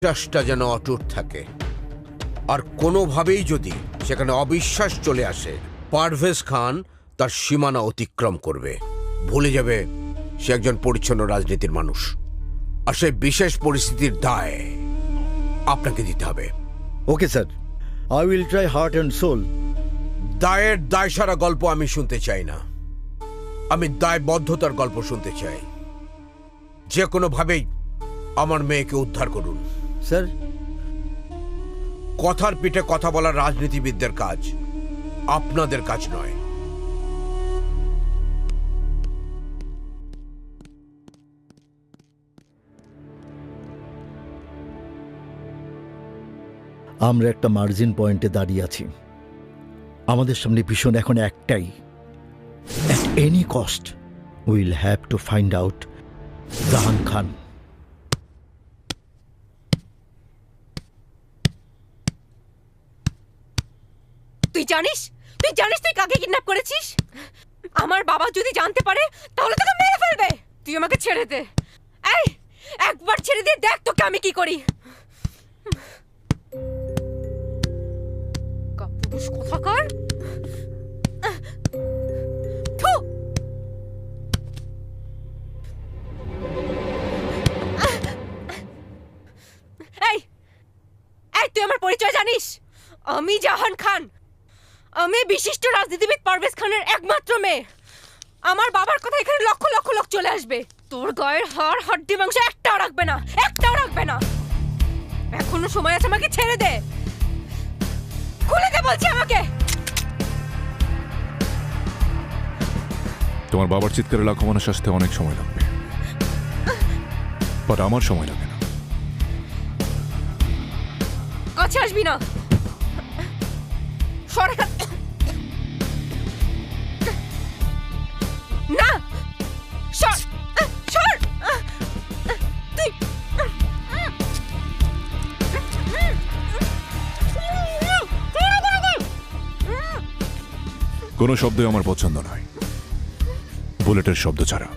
বিশ্বাসটা যেন অটুট থাকে, আর কোনোভাবেই যদি সেখানে অবিশ্বাস চলে আসে, পারভেজ খান তার সীমানা অতিক্রম করবে, ভুলে যাবে সে একজন পরিচ্ছন্ন রাজনীতির মানুষ। আর সেই বিশেষ পরিস্থিতির দায় আপনাকে দিতে হবে। Okay sir, I will try heart and soul. দায়ের দায়সারা গল্প আমি শুনতে চাই না, আমি দায়বদ্ধতার গল্প শুনতে চাই। যে কোনোভাবেই আমার মেয়েকে উদ্ধার করুন। স্যার, কথার পিঠে কথা বলা রাজনীতিবিদদের কাজ, আপনাদের কাজ নয়। আমরা একটা মার্জিন পয়েন্টে দাঁড়িয়ে আছি। আমাদের সামনে ভীষণ এখন একটাই, at any cost will have to find out Jahan Khan. তুই জানিস তুই কাকে কিডন্যাপ করেছিস? আমার বাবা যদি জানতে পারে তাহলে তোকে মেরে ফেলবে। তুই আমাকে ছেড়ে দে। এই একবার ছেড়ে দিয়ে দেখ তোকে আমি কি করি। কাপুরুষ কোথাকার। থু। এই তুই আমার পরিচয় জানিস? আমি জাহান খান, আমি বিশিষ্ট রাজনীতিবিদ পারভেজ খানের একমাত্র মেয়ে। আমার বাবার কথা এখানে লক্ষ লক্ষ লোক চলে আসবে। তোর গায়ের হাড় হাড্ডি মাংস একটাও রাখবে না, একটাও রাখবে না। এখনো সময় আছে, আমাকে ছেড়ে দে। খুলে দে বলছি আমাকে। তোমার বাবার চিৎকারে লাখো মানুষ আসতে অনেক সময় লাগবে, বাট আমার সময় লাগে না। কাছে আসবি না। সর এখান। না সর সর। তুই কোনো শব্দই আমার পছন্দ নয়, বুলেটের শব্দ ছাড়া।